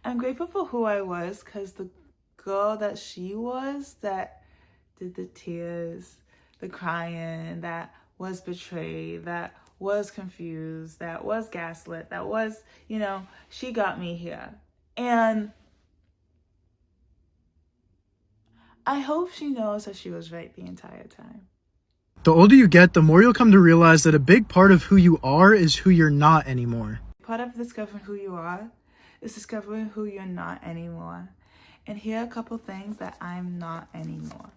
I'm grateful for who I was, because the girl that she was, that did the tears, the crying, that was betrayed, that was confused, that was gaslit, that was, she got me here. And I hope she knows that she was right the entire time. The older you get, the more you'll come to realize that a big part of who you are is who you're not anymore. Part of discovering who you are is discovering who you're not anymore. And here are a couple things that I'm not anymore.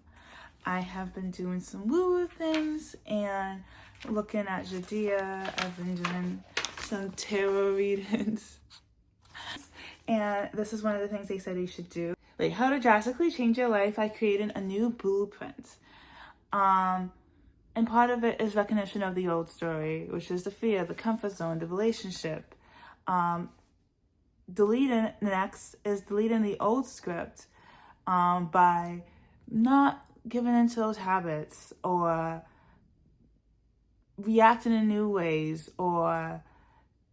I have been doing some woo-woo things and looking at Judea. I've been doing some tarot readings. And this is one of the things they said you should do. Like, how to drastically change your life by creating a new blueprint. And part of it is recognition of the old story, which is the fear, the comfort zone, the relationship. Next is deleting the old script by not giving into those habits or reacting in new ways or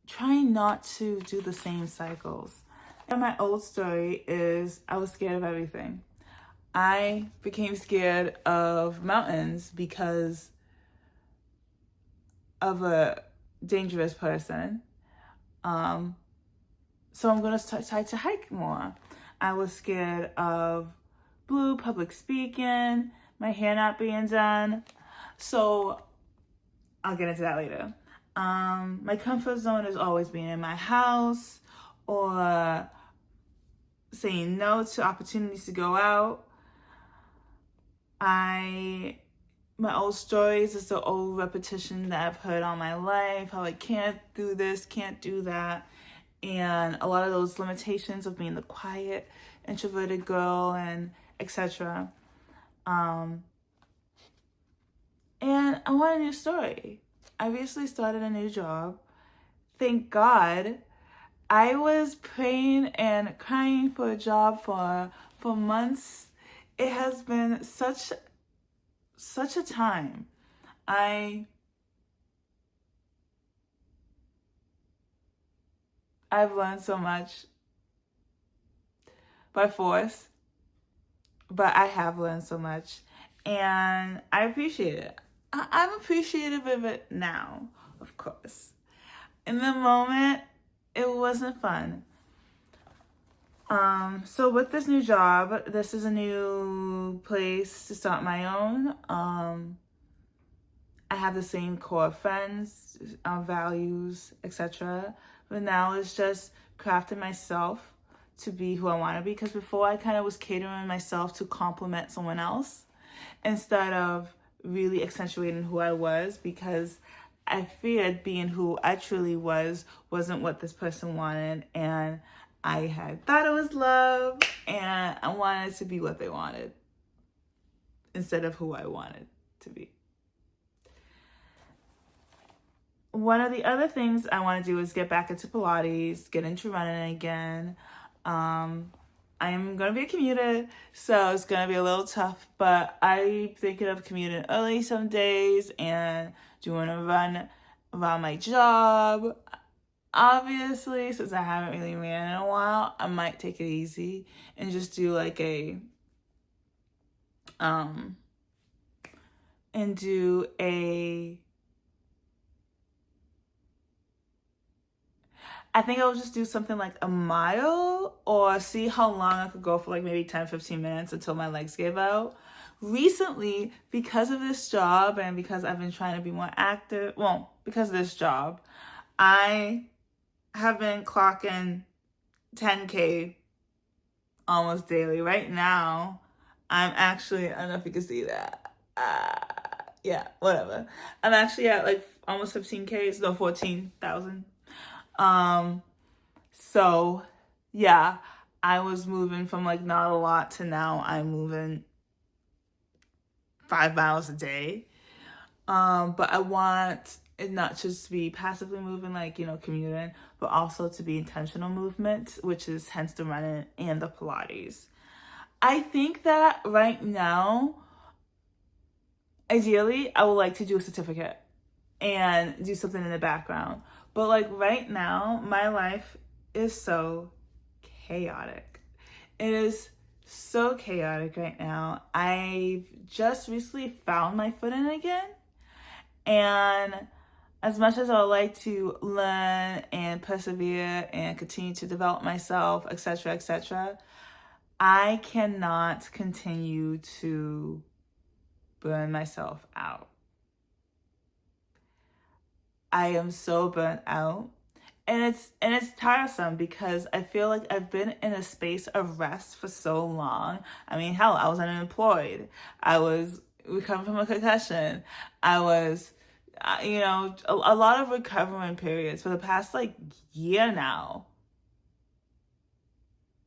trying not to do the same cycles. And my old story is I was scared of everything. I became scared of mountains because of a dangerous person. So I'm going to try to hike more. I was scared of public speaking, my hair not being done. So I'll get into that later. My comfort zone is always being in my house or saying no to opportunities to go out. My old stories is the old repetition that I've heard all my life, how I can't do this, can't do that. And a lot of those limitations of being the quiet, introverted girl and etc. And I want a new story. I recently started a new job. Thank God. I was praying and crying for a job for months. It has been such a time. I've learned so much by force, but I have learned so much, and I appreciate it. I'm appreciative of it now, of course. In the moment, it wasn't fun. So with this new job, this is a new place to start my own. I have the same core friends, values, etc. But now it's just crafting myself to be who I want to be. Because before I kind of was catering myself to complement someone else instead of really accentuating who I was, because I feared being who I truly wasn't what this person wanted. And I had thought it was love and I wanted to be what they wanted instead of who I wanted to be. One of the other things I want to do is get back into Pilates, get into running again. I'm going to be a commuter, so it's going to be a little tough, but I'm thinking of commuting early some days and doing a run around my job. Obviously, since I haven't really ran in a while, I might take it easy and just do like I think I'll just do something like a mile or see how long I could go for, like maybe 10, 15 minutes until my legs gave out. Recently, because of this job and because I've been trying to be more active, because of this job, I have been clocking 10K almost daily. Right now, I'm actually, I don't know if you can see that. Yeah, whatever. I'm actually at like almost 15K, no, 14,000. So yeah, I was moving from like not a lot to now I'm moving 5 miles a day. But I want it not just to be passively moving, like, commuting, but also to be intentional movement, which is hence the running and the Pilates. I think that right now, ideally, I would like to do a certificate and do something in the background. But like right now, my life is so chaotic. It is so chaotic right now. I've just recently found my footing again. And as much as I would like to learn and persevere and continue to develop myself, etc., I cannot continue to burn myself out. I am so burnt out. And it's tiresome because I feel like I've been in a space of rest for so long. I mean, hell, I was unemployed. I was recovering from a concussion. I was, a lot of recovering periods for the past like year now.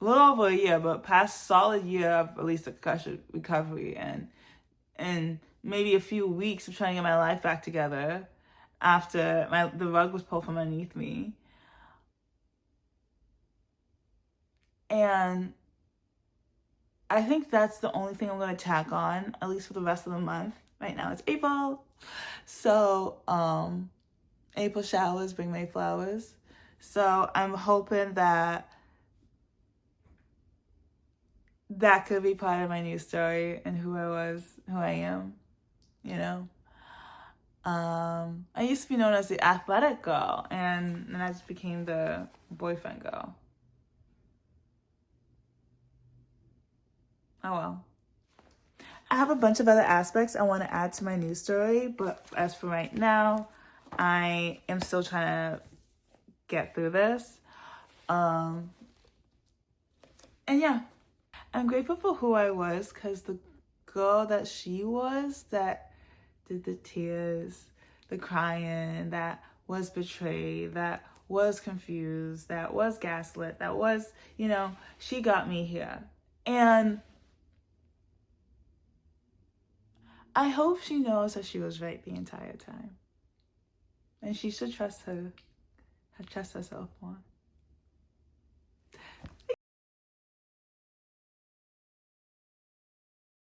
A little over a year, but past solid year of at least a concussion recovery and maybe a few weeks of trying to get my life back together after the rug was pulled from underneath me. And I think that's the only thing I'm going to tack on, at least for the rest of the month. Right now it's April. So, April showers bring May flowers. So I'm hoping that could be part of my new story and who I am, you know. I used to be known as the athletic girl, and then I just became the boyfriend girl. Oh well. I have a bunch of other aspects I want to add to my news story, but as for right now, I am still trying to get through this. And yeah, I'm grateful for who I was, because the girl that she was, that did the tears, the crying, that was betrayed, that was confused, that was gaslit, that was, she got me here. And I hope she knows that she was right the entire time. And she should trust herself more.